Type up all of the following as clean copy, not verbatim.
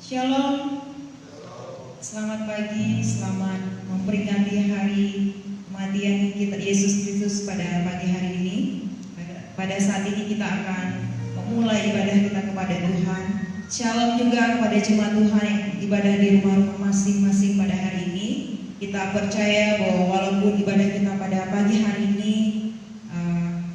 Shalom, selamat pagi, selamat memperingati hari kematian kita Yesus Kristus pada pagi hari ini. Pada saat ini kita akan memulai ibadah kita kepada Tuhan. Shalom juga kepada jemaat Tuhan yang ibadah di rumah-rumah masing-masing pada hari ini. Kita percaya bahwa walaupun ibadah kita pada pagi hari ini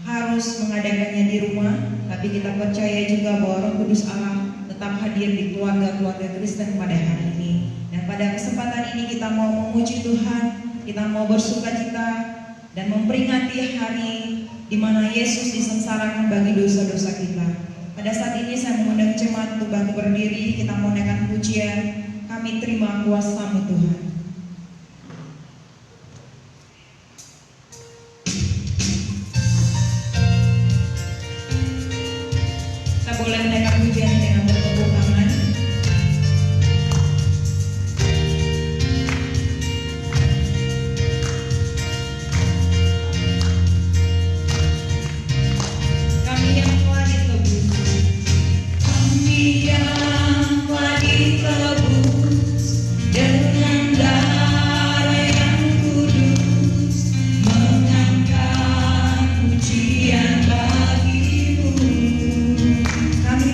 harus mengadakannya di rumah, tapi kita percaya juga bahwa Roh Kudus Allah tetap hadir di keluarga-keluarga Kristen pada hari ini. Dan pada kesempatan ini kita mau memuji Tuhan, kita mau bersukacita dan memperingati hari di mana Yesus disengsarakan bagi dosa-dosa kita. Pada saat ini saya mengundang jemaat untuk bangkit berdiri, kita mau naikkan pujian, kami terima kuasa-Mu Tuhan. Kita boleh menaikkan pujian dengan bertepuk tangan. Kami yang telah ditebus, kami yang telah ditebus dengan darah yang kudus, mengangkat pujian bagimu. Kami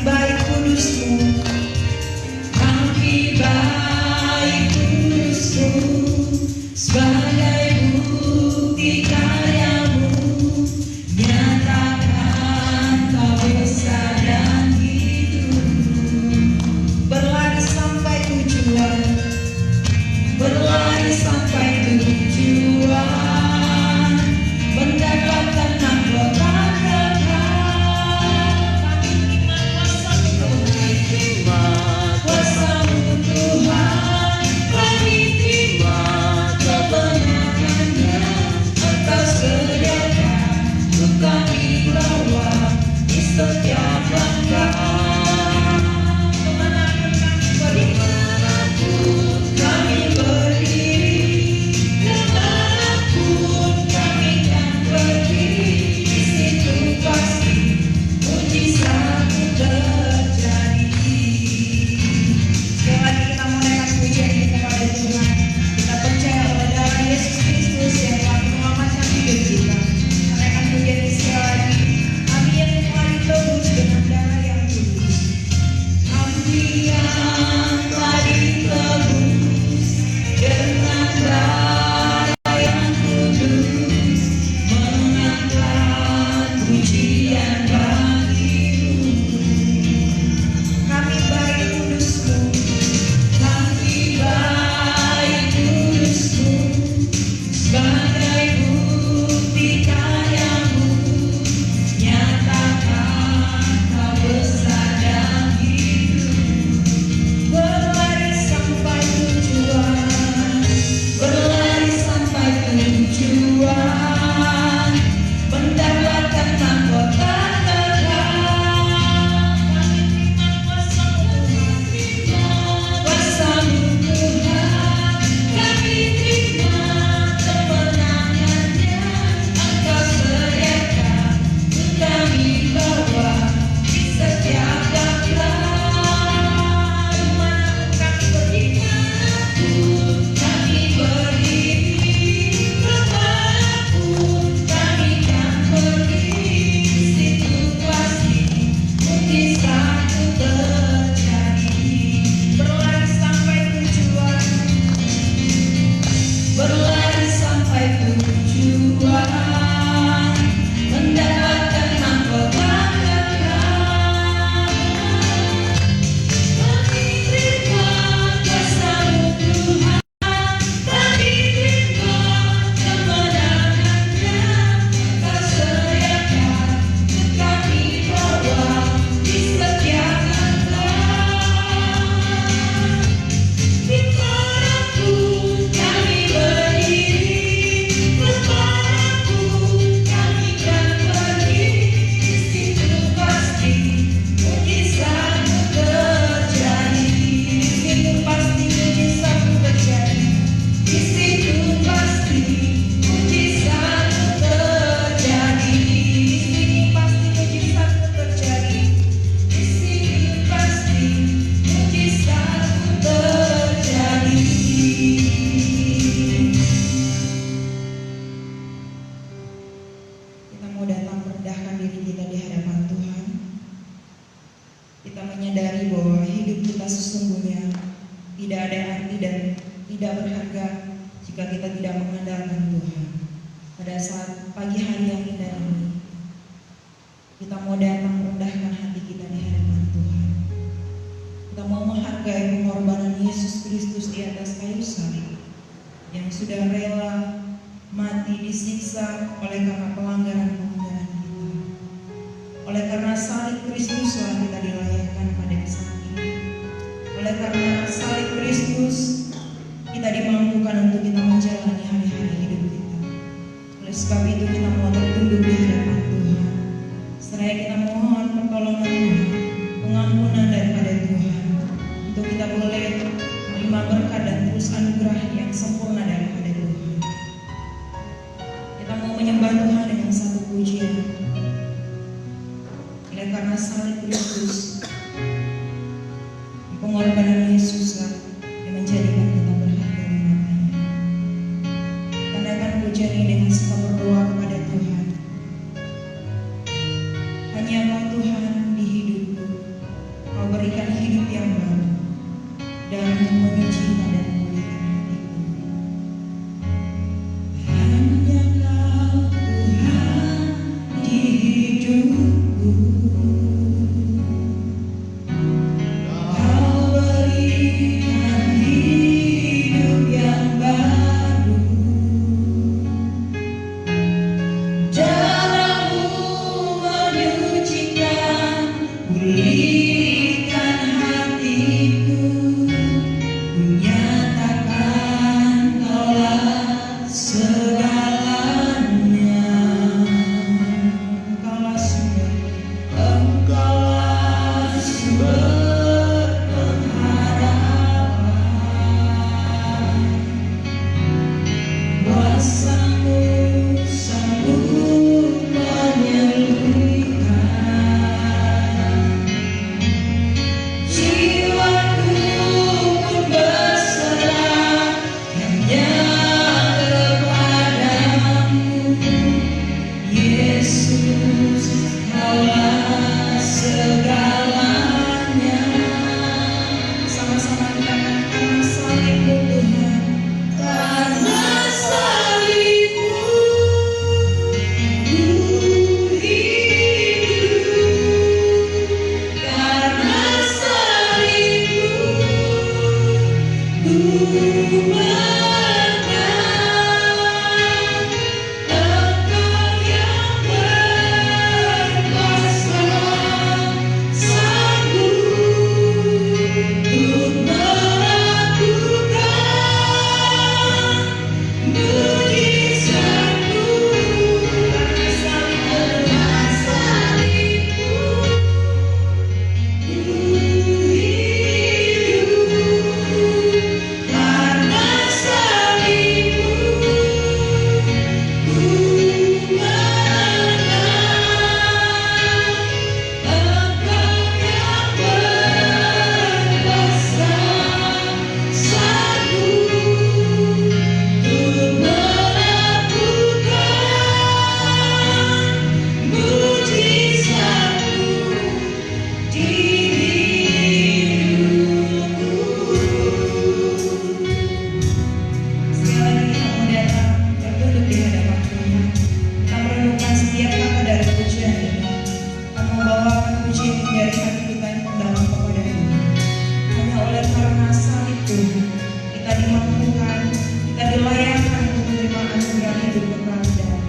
diri kita di hadapan Tuhan. Kita menyadari bahwa hidup kita sesungguhnya tidak ada arti dan tidak berharga jika kita tidak mengandalkan Tuhan. Pada saat pagi hari yang indah ini, kita mau datang merendahkan hati kita di hadapan Tuhan. Kita mau menghargai pengorbanan Yesus Kristus di atas kayu salib, yang sudah rela mati disiksa oleh karena pelanggaran-pelanggaran kita. Oleh karena salib Kristuslah kita dilayakkan pada saat ini. Oleh karena salib Kristus kita dimampukan untuk kita menjalani hari-hari hidup kita. Oleh sebab itu kita mau tertunduk di hadapan Tuhan. Seraya kita mohon pertolongan Tuhan, pengampunan daripada Tuhan, untuk kita boleh menerima berkat dan terus anugerah yang sempurna daripada Tuhan. Kita mau menyembah Tuhan dengan satu pujian. Oleh karena salib Kristus, pengorbanan Yesuslah yang menjadikan kita berharga di matanya. Tandakan pujian ini dengan suka berdoa kepada Tuhan. Hanya Engkau Tuhan di hidupku, Kau berikan hidup yang baru dan menyucikan dan memulihkan hatiku. Hanya Kau Tuhan di hidupku, Kau berikan hidup yang baru. Darah-Mu menyucikan, pulihkan hatiku. Ku nyatakan Kaulah segalanya. Engkaulah sumber pengharapan. Kuasa-Mu sanggup menyembuhkan. Jiwaku pun berserah hanya kepadamu. Yesus, Kaulah segalanya. Sama-sama kita katakan salib-Mu Tuhan. Karena salib-Mu ku hidup. Karena salib-Mu ku menang. Engkau yang berkuasa, sanggup untuk melakukan mujizat-Mu. Karena salib-Mu ku hidup. Karena salib-Mu ku menang. Engkau yang berkuasa, sanggup untuk melakukan mujizat-Mu di hidupku. Sekali lagi kita mau datang tertunduk di hadapan Tuhan. Kita merenungkan setiap kata dari pujian ini. Kita mau bawakan pujian ini dari hati kita yang mendalam kepada Tuhan. Hanya oleh karena salib Tuhan, kita dimampukan, kita dilayakkan untuk menerima anugerah hidup kekal dari Tuhan.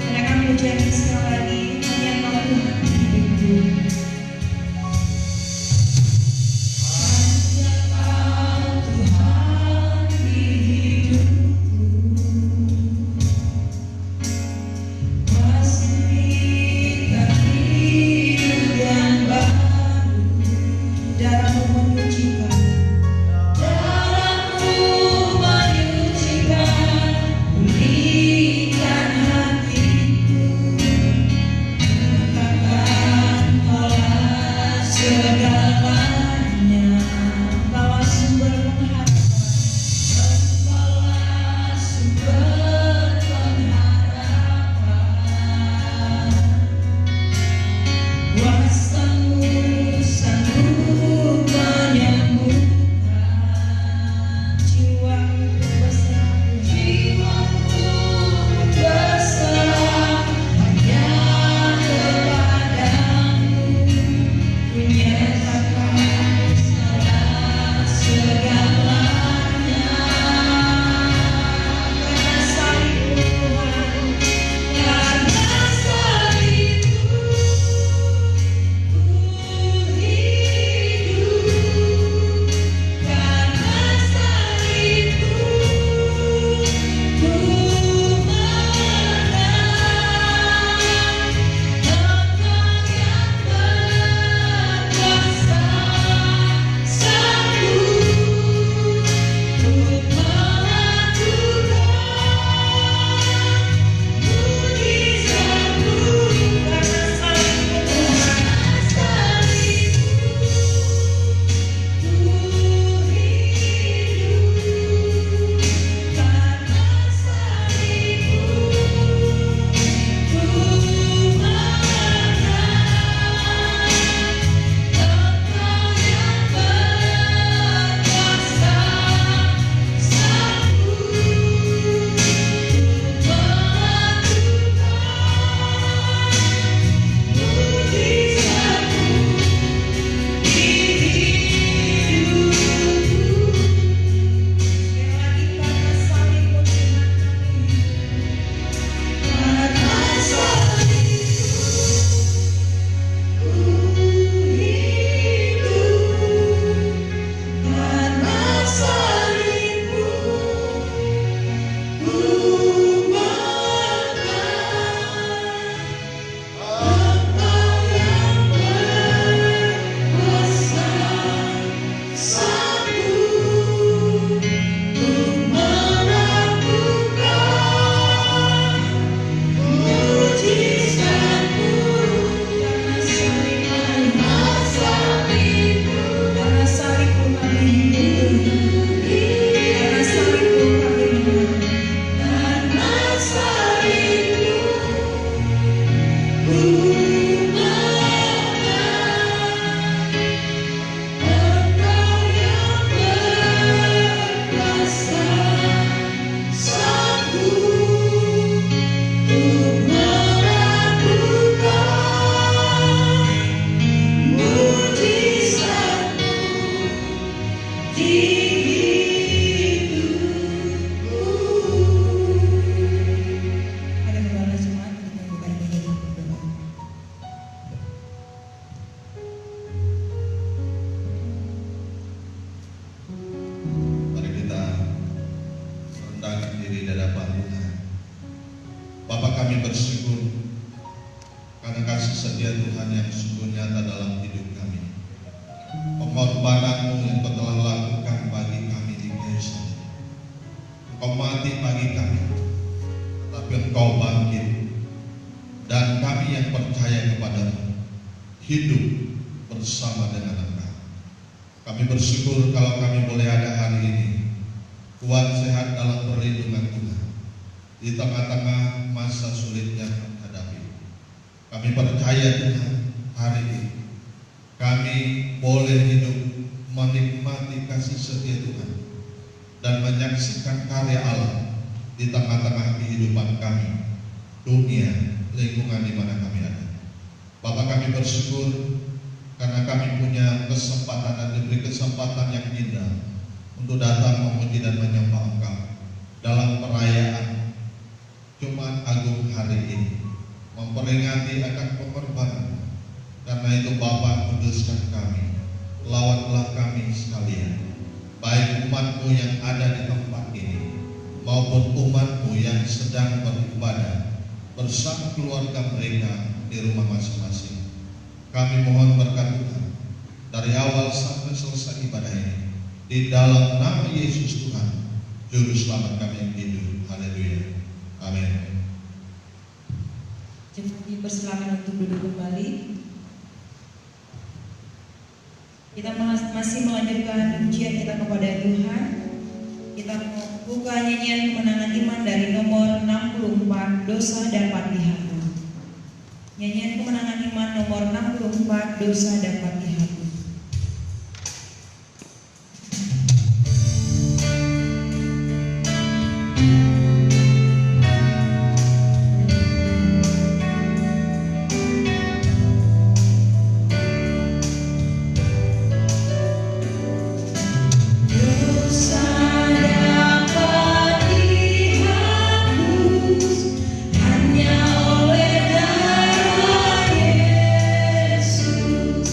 Menaikkan pujian ini sekali lagi. Hanya Kau Tuhan di hidupku. Hanya Kau Tuhan di hidupku. Kasih berikan hidup yang baru. kasih setia Tuhan yang sungguh nyata dalam hidup kami. Pengorbanan-Mu yang Kau telah lakukan bagi kami di kayu salib. Engkau mati bagi kami, tetapi Engkau bangkit, dan kami yang percaya kepada-Mu hidup bersama dengan Engkau. Kami bersyukur kalau kami boleh ada hari ini, kuat sehat dalam perlindungan Tuhan di tengah-tengah masa sulit yang kami hadapi. Kami percaya Tuhan, hari ini kami boleh hidup menikmati kasih setia Tuhan dan menyaksikan karya Allah di tengah-tengah kehidupan kami, dunia, lingkungan di mana kami ada. Bapak, kami bersyukur karena kami punya kesempatan dan diberi kesempatan yang indah untuk datang memuji dan menyembah Engkau dalam perayaan Jumat Agung hari ini, memperingati akan pengorbanan. Karena itu Bapa, kuduskan kami, lawatlah kami sekalian, baik umat-Mu yang ada di tempat ini maupun umat-Mu yang sedang beribadah bersama keluarga mereka di rumah masing-masing. Kami mohon berkat Tuhan dari awal sampai selesai ibadah ini, di dalam nama Yesus Tuhan, Juru Selamat kami yang hidup. Haleluya. Amin. Jemaat dipersilakan untuk duduk kembali. Kita masih melanjutkan pujian kita kepada Tuhan. Kita buka nyanyian kemenangan iman dari nomor 64, Dosa Dapat Dihapus. Nyanyian kemenangan iman nomor 64, Dosa Dapat Dihapus. Hanya oleh darah Yesus.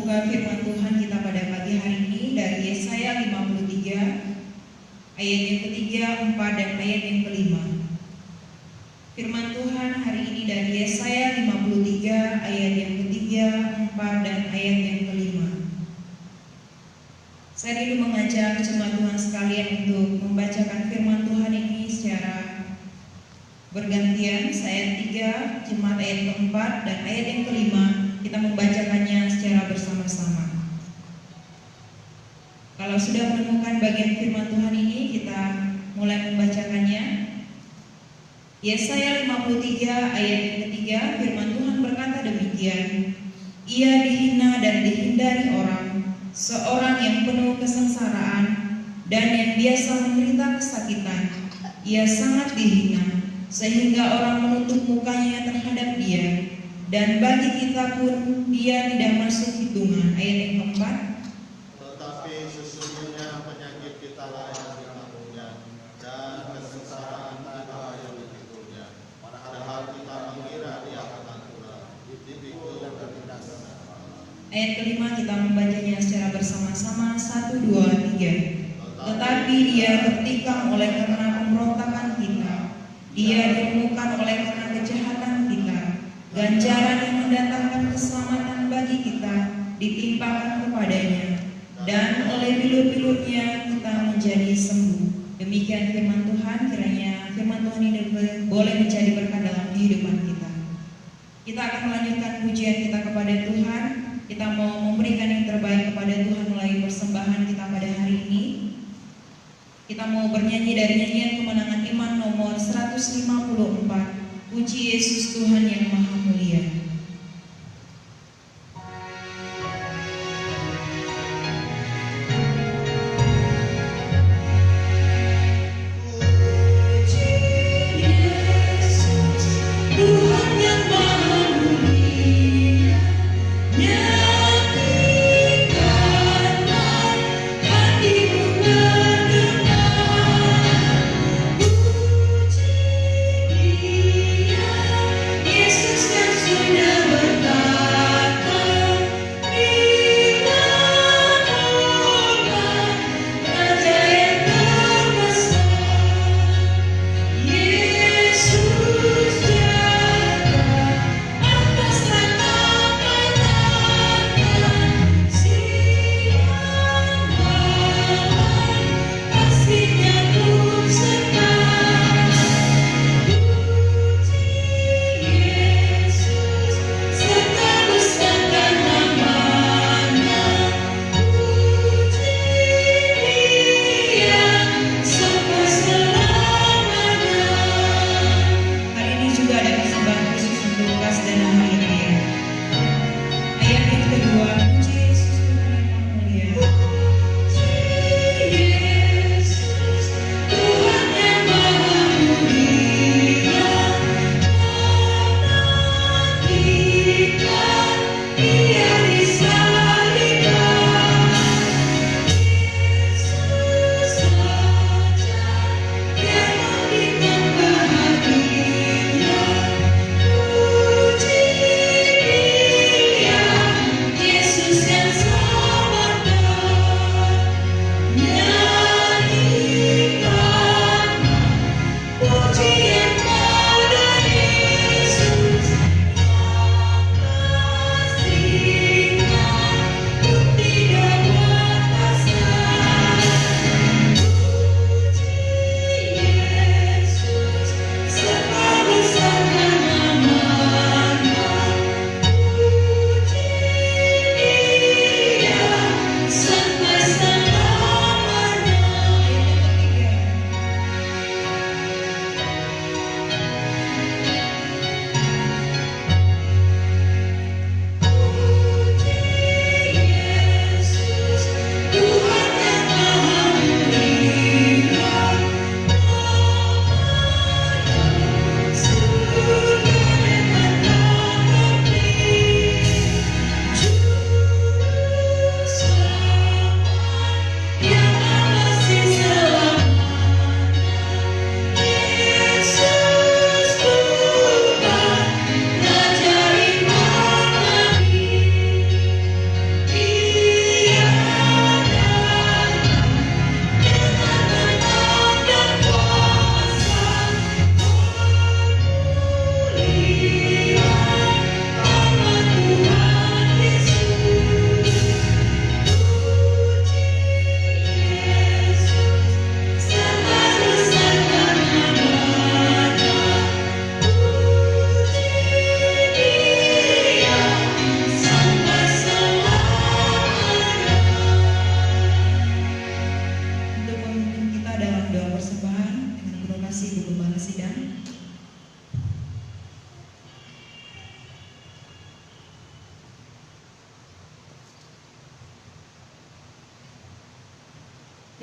membuka firman Tuhan kita pada pagi hari ini dari Yesaya 53 ayat yang ketiga, 4 dan ayat yang kelima. Firman Tuhan hari ini dari Yesaya 53 ayat yang ketiga, 4 dan ayat yang kelima. Saya rindu mengajak jemaat Tuhan sekalian untuk membacakan firman Tuhan ini secara bergantian. Saya 3, jemaat ayat keempat dan ayat yang kelima kita membacakannya secara bersama-sama. Kalau sudah menemukan bagian firman Tuhan ini, kita mulai membacakannya. Yesaya 53 ayat yang ketiga, firman Tuhan berkata demikian: Ia dihina dan dihindari orang, seorang yang penuh kesengsaraan dan yang biasa menderita kesakitan. Ia sangat dihina, sehingga orang menutup mukanya terhadap dia, dan bagi kita pun dia tidak masuk hitungan. Ayat yang keempat. Tetapi sesungguhnya penyakit kita lah yang ditanggung-nya, dan kesengsaraan kita yang dipikul-nya. Padahal kita mengira dia akan turun, dipikul dan binasa. Ayat kelima kita membacanya secara bersama-sama. 1, 2, 3. Tetapi dia tertikam oleh karena pemberontakan kita, dia diremukan oleh karena kejahatan kita. Ganjaran yang mendatangkan keselamatan bagi kita ditimpakan kepadanya, dan oleh pilut-pilutnya kita menjadi sembuh. Demikian firman Tuhan. Kiranya firman Tuhan ini boleh menjadi berkat dalam kehidupan kita. Kita akan melanjutkan pujian kita kepada Tuhan. Kita mau memberikan yang terbaik kepada Tuhan melalui persembahan kita pada hari ini. Kita mau bernyanyi dari nyanyian kemenangan iman nomor 154. Puji Yesus Tuhan yang Maha Mulia. Yesus yang sudah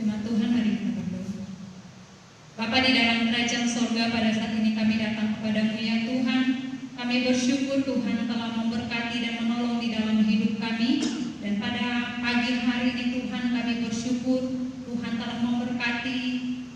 Firman Tuhan, mari kita berdoa. Bapa di dalam kerajaan sorga, pada saat ini kami datang kepadamu ya Tuhan. Kami bersyukur Tuhan telah memberkati dan menolong di dalam hidup kami. Dan pada pagi hari ini Tuhan kami bersyukur Tuhan telah memberkati,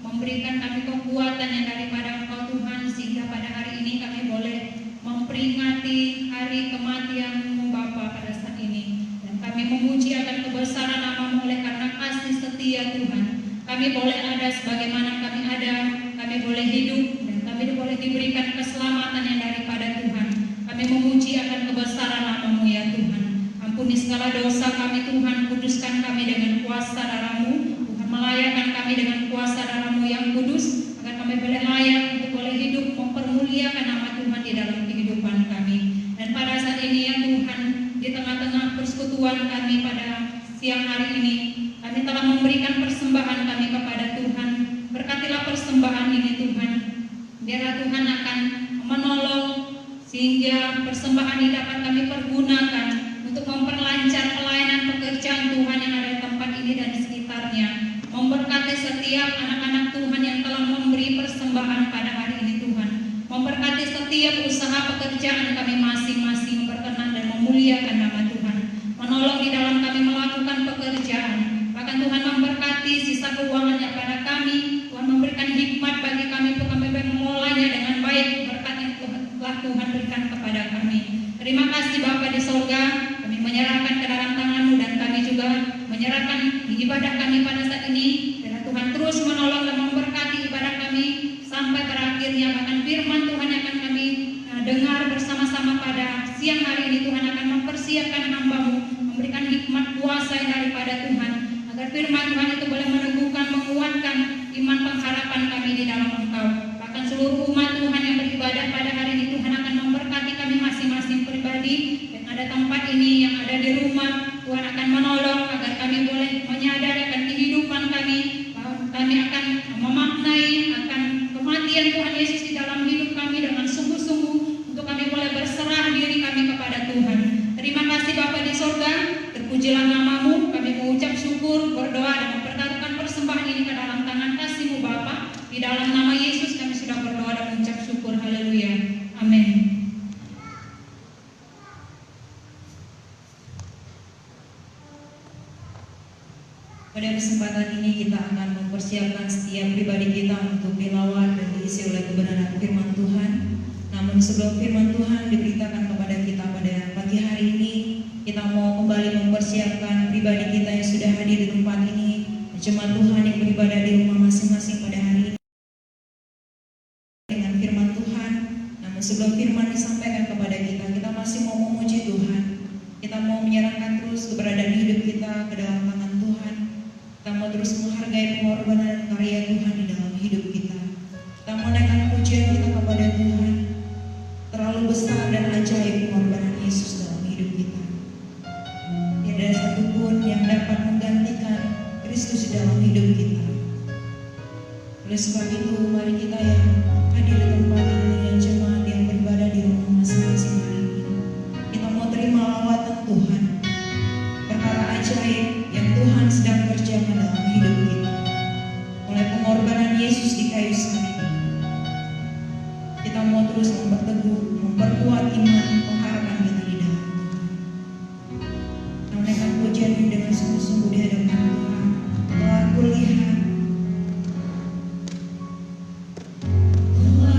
memberikan kami kekuatan yang daripada Engkau Tuhan, sehingga pada hari ini kami boleh memperingati hari kematian-Mu Bapa pada saat ini. Dan kami memuji akan kebesaran nama-Mu oleh karena kasih setia Tuhan. Kami boleh ada sebagaimana kami ada, kami boleh hidup, dan kami boleh diberikan keselamatan yang daripada Tuhan. Kami memuji akan kebesaran nama-Mu ya Tuhan. Ampuni segala dosa kami Tuhan, kuduskan kami dengan kuasa darah-Mu. Tuhan, melayakan kami dengan kuasa darah-Mu yang kudus, agar kami boleh layak untuk boleh hidup mempermuliakan nama Tuhan di dalam kehidupan kami. Dan pada saat ini ya Tuhan, di tengah-tengah persekutuan kami pada siang hari ini, kami telah memberikan persembahan kami kepada Tuhan. Berkatilah persembahan ini Tuhan, biarlah Tuhan akan menolong sehingga persembahan ini dapat kami pergunakan untuk memperlancar pelayanan pekerjaan Tuhan yang ada di tempat ini dan di sekitarnya. Memberkati setiap anak-anak Tuhan yang telah memberi persembahan pada hari ini Tuhan. Memberkati setiap usaha pekerjaan kami masing-masing, berkenan dan memuliakan nama Tuhan. Menolong di dalam kami melakukan pekerjaan. Bahkan Tuhan memberkati sisa keuangan yang pada kami. Tuhan memberikan hikmat bagi kami untuk kami memulainya dengan baik. Berkat yang telah Tuhan berikan kepada kami. Terima kasih Bapa di sorga. Kami menyerahkan ke dalam tangan-Mu dan kami juga menyerahkan ibadah kami pada saat ini. Dan Tuhan terus menolong dan memberkati ibadah kami sampai berakhirnya. Bahkan firman Tuhan yang akan kami dengar bersama-sama pada siang hari ini, Tuhan akan mempersiapkan hamba-Mu, memberikan hikmat kuasa yang daripada Tuhan, agar firman Tuhan itu boleh meneguhkan, menguatkan iman pengharapan kami di dalam Engkau. Bahkan seluruh umat Tuhan yang beribadah pada hari ini, Tuhan akan memberkati kami masing-masing pribadi yang ada tempat ini, yang ada di rumah. Tuhan akan menolong agar kami boleh menyadari akan kehidupan kami, bahwa kami akan memaknai akan kematian Tuhan Yesus di dalam hidup kami dengan sungguh-sungguh, untuk kami boleh berserah diri kami kepada Tuhan. Terima kasih Bapa di sorga, terpujilah nama-Mu. Kami mengucap syukur, berdoa dan mempertaruhkan persembahan ini ke dalam tangan kasih-Mu Bapa. Di dalam nama Yesus kami sudah berdoa dan mengucap syukur. Haleluya. Amin. Pada kesempatan ini kita akan mempersiapkan setiap pribadi kita untuk dilawat dan diisi oleh kebenaran firman Tuhan. Namun sebelum firman Tuhan diberitakan kepada kita pada pagi hari ini, kita mau kembali mempersiapkan pribadi kita yang sudah hadir di tempat ini, jemaat Tuhan yang beribadah di rumah masing-masing pada hari ini dengan firman Tuhan. Namun sebelum firman disampaikan kepada kita, kita masih mau memuji Tuhan. Kita mau menyerahkan terus keberadaan hidup kita ke dalam tangan Tuhan. Kita mau terus menghargai pengorbanan dan karya Tuhan di dalam hidup kita. Kita mau naikkan pujian kita kepada Tuhan. Terlalu besar dan ajaib pengorbanan Yesus dalam hidup kita. Tidak ada satupun yang dapat menggantikan Kristus dalam hidup kita. Oleh sebab itu, mari kita yang hadir di tempat ini dengan jemaat yang beribadah di rumah masing-masing hari ini, kita mau terima lawatan Tuhan, perkara ajaib yang Tuhan sedang kerjakan dalam hidup kita. Oleh pengorbanan Yesus di kayu salib, kita mau terus memperteguh, memperkuat iman, pengharapan kita di dalam Tuhan. Menaikkan pujian ini dengan sungguh-sungguh di hadapan Tuhan. Telah kulihat, telah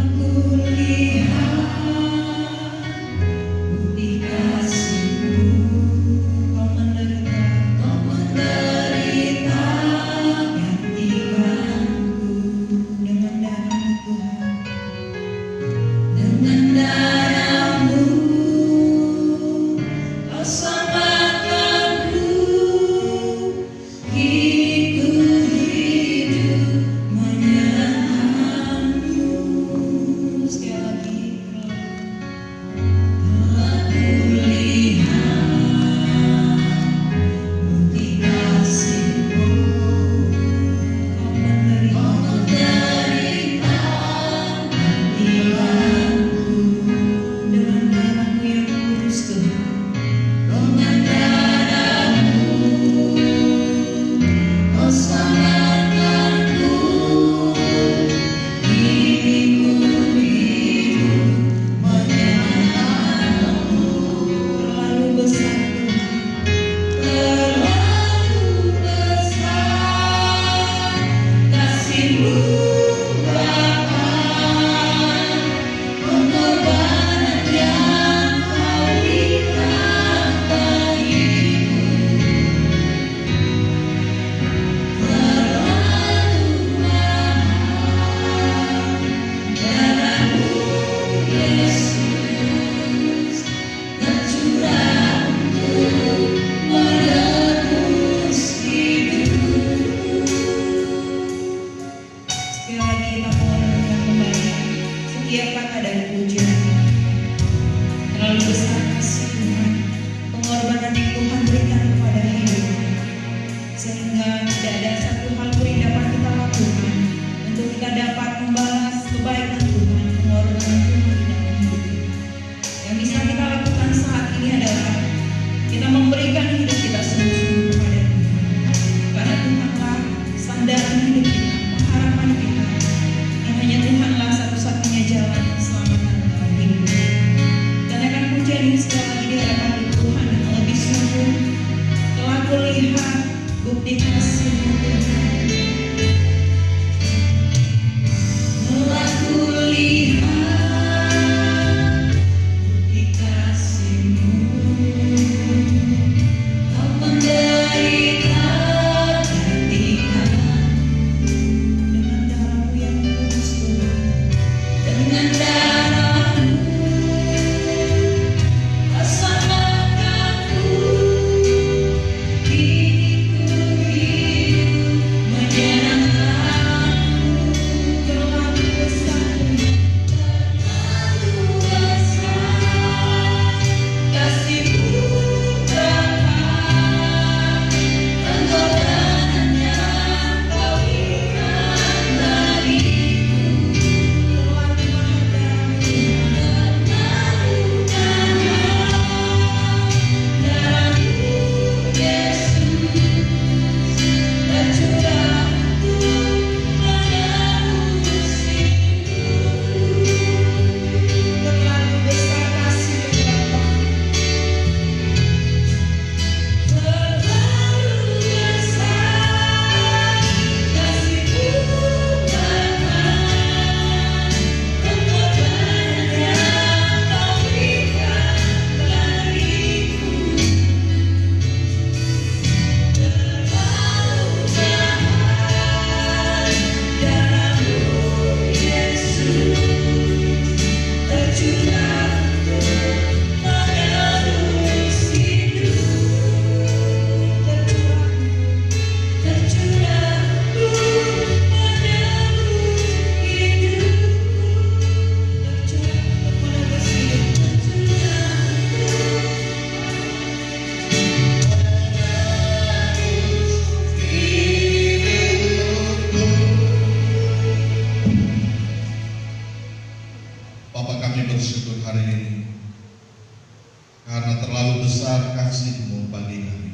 karena terlalu besar kasih-Mu bagi kami,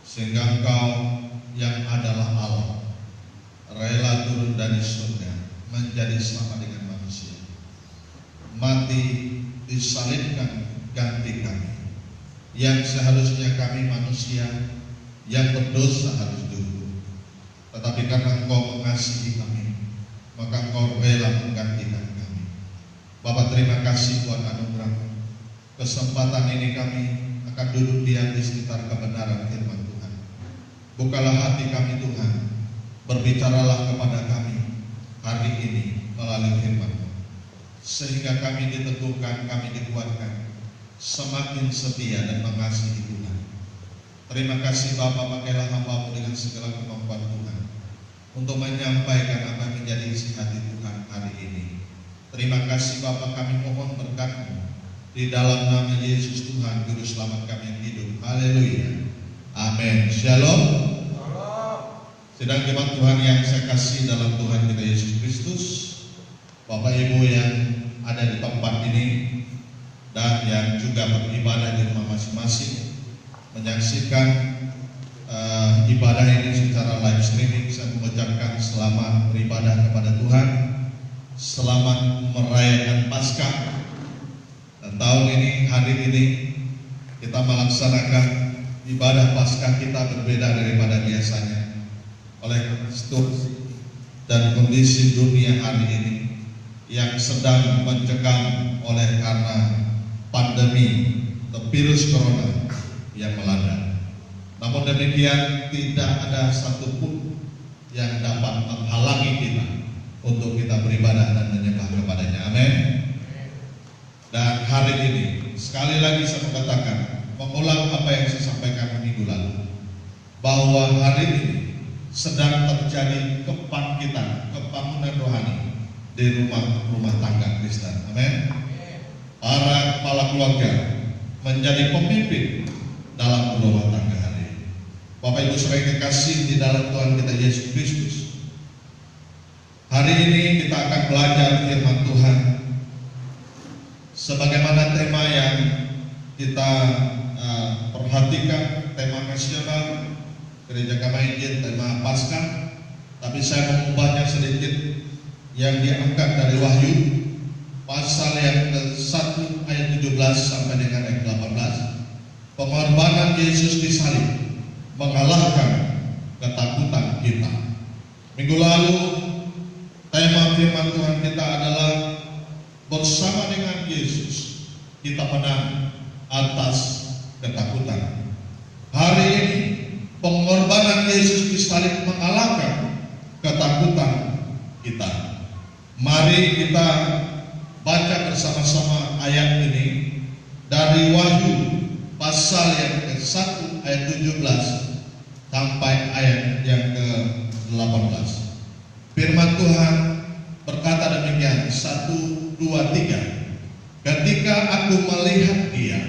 sehingga Engkau yang adalah Allah rela turun dari surga menjadi sama dengan manusia, mati disalibkan ganti kami, yang seharusnya kami manusia yang berdosa harus dihukum, tetapi karena Engkau mengasihi kami, maka Engkau rela menggantikan kami. Bapa, terima kasih buat anugerah kesempatan ini. Kami akan duduk diam di sekitar kebenaran firman Tuhan. Bukalah hati kami Tuhan, berbicaralah kepada kami hari ini melalui firman-Mu, sehingga kami diteguhkan, kami dikuatkan, semakin setia dan mengasihi Tuhan. Terima kasih Bapa, pakailah hamba-Mu dengan segala kemampuan Tuhan untuk menyampaikan apa yang menjadi isi hati Tuhan hari ini. Terima kasih Bapa, kami mohon berkat-Mu di dalam nama Yesus Tuhan Juru Selamat kami yang hidup. Haleluya. Amin. Shalom. Sedang jemaat Tuhan yang saya kasih dalam Tuhan kita Yesus Kristus, Bapak Ibu yang ada di tempat ini dan yang juga beribadah di rumah masing-masing, menyaksikan ibadah ini secara live streaming, saya mengucapkan selamat beribadah kepada Tuhan, selamat merayakan Paskah. Dan tahun ini, hari ini kita melaksanakan ibadah Paskah kita berbeda daripada biasanya. Oleh situasi dan kondisi dunia hari ini yang sedang mencekam oleh karena pandemi atau virus corona yang melanda. Namun demikian, tidak ada satupun yang dapat menghalangi kita untuk kita beribadah dan menyembah kepadanya. Amin. Dan hari ini sekali lagi saya mengatakan, mengulang apa yang saya sampaikan minggu lalu, bahwa hari ini sedang terjadi kebangkitan, kebangunan rohani di rumah tangga Kristen. Amin. Para kepala keluarga menjadi pemimpin dalam rumah tangga hari ini. Bapak Ibu saudara kekasih di dalam Tuhan kita Yesus Kristus, hari ini kita akan belajar firman Tuhan sebagaimana tema yang kita perhatikan, tema nasional Gereja Kamai Injil, tema Paskah. Tapi saya mengubahnya sedikit, yang diangkat dari Wahyu pasal yang ke-1 ayat 17 sampai dengan ayat 18. Pengorbanan Yesus di salib mengalahkan ketakutan kita. Minggu lalu tema firman Tuhan kita adalah bersama dengan Yesus kita menang atas ketakutan. Hari ini pengorbanan Yesus di salib mengalahkan ketakutan kita. Mari kita baca bersama-sama ayat ini dari Wahyu pasal yang ke-1 ayat 17 sampai ayat yang ke-18. Firman Tuhan berkata demikian, 1, 2, 3. Ketika aku melihat Dia,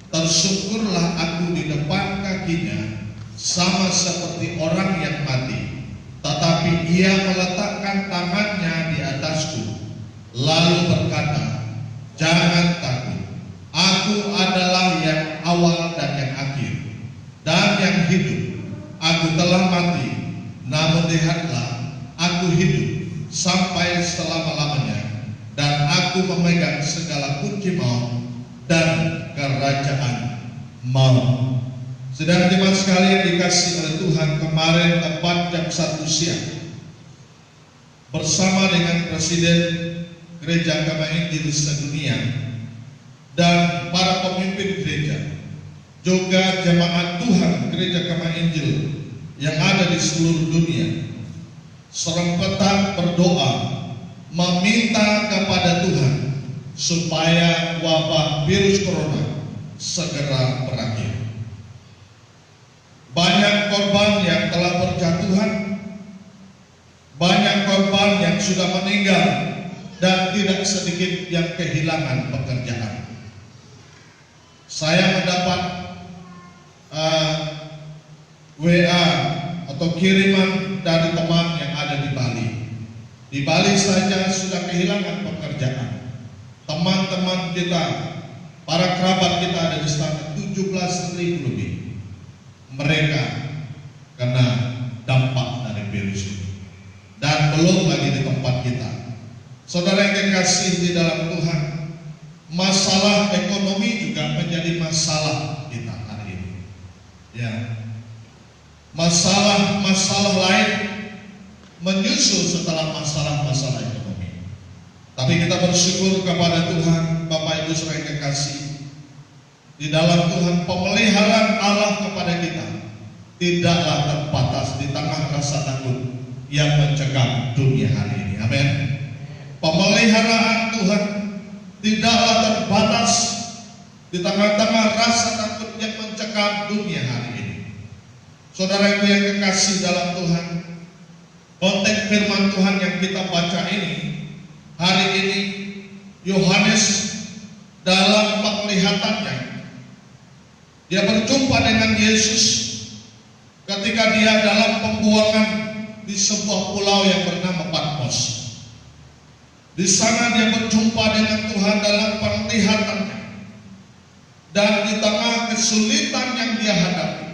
tersyukurlah aku di depan kakinya, sama seperti orang yang mati. Tetapi Ia meletakkan tangannya di atasku, lalu berkata, jangan takut, aku adalah yang awal dan yang akhir, dan yang hidup. Aku telah mati, namun lihatlah, aku hidup sampai selama-lamanya, dan aku memegang segala kunci maut dan kerajaan maut. Saudara jemaat sekalian dikasih oleh Tuhan, kemarin tepat jam 1 siang bersama dengan Presiden Gereja Kamai Injil sedunia dan para pemimpin gereja, juga jemaat Tuhan Gereja Kamai Injil yang ada di seluruh dunia, serempetan berdoa meminta kepada Tuhan supaya wabah virus corona segera berakhir. Banyak korban yang telah berjatuhan, banyak korban yang sudah meninggal, dan tidak sedikit yang kehilangan pekerjaan. Saya mendapat WA atau kiriman dari teman yang ada di Bali. Di Bali saja sudah kehilangan pekerjaan. Teman-teman kita Para kerabat kita ada di sana 17.000 lebih. Mereka kena dampak dari virus ini. Dan belum lagi di tempat kita. Saudara yang kekasih di dalam Tuhan, masalah ekonomi juga menjadi masalah kita hari ini. Ya. Masalah-masalah lain menyusul setelah masalah-masalah ekonomi. Tapi kita bersyukur kepada Tuhan, Bapak Ibu Saudara yang kekasih, di dalam Tuhan pemeliharaan Allah kepada kita tidaklah terbatas di tengah rasa takut yang mencekam dunia hari ini. Amin. Pemeliharaan Tuhan tidaklah terbatas di tengah-tengah rasa takut yang mencekam dunia hari ini. Saudara yang kekasih dalam Tuhan, konteks firman Tuhan yang kita baca ini hari ini, Yohanes dalam penglihatannya dia berjumpa dengan Yesus ketika dia dalam pembuangan di sebuah pulau yang bernama Patmos. Di sana dia berjumpa dengan Tuhan dalam penglihatannya, dan di tengah kesulitan yang dia hadapi,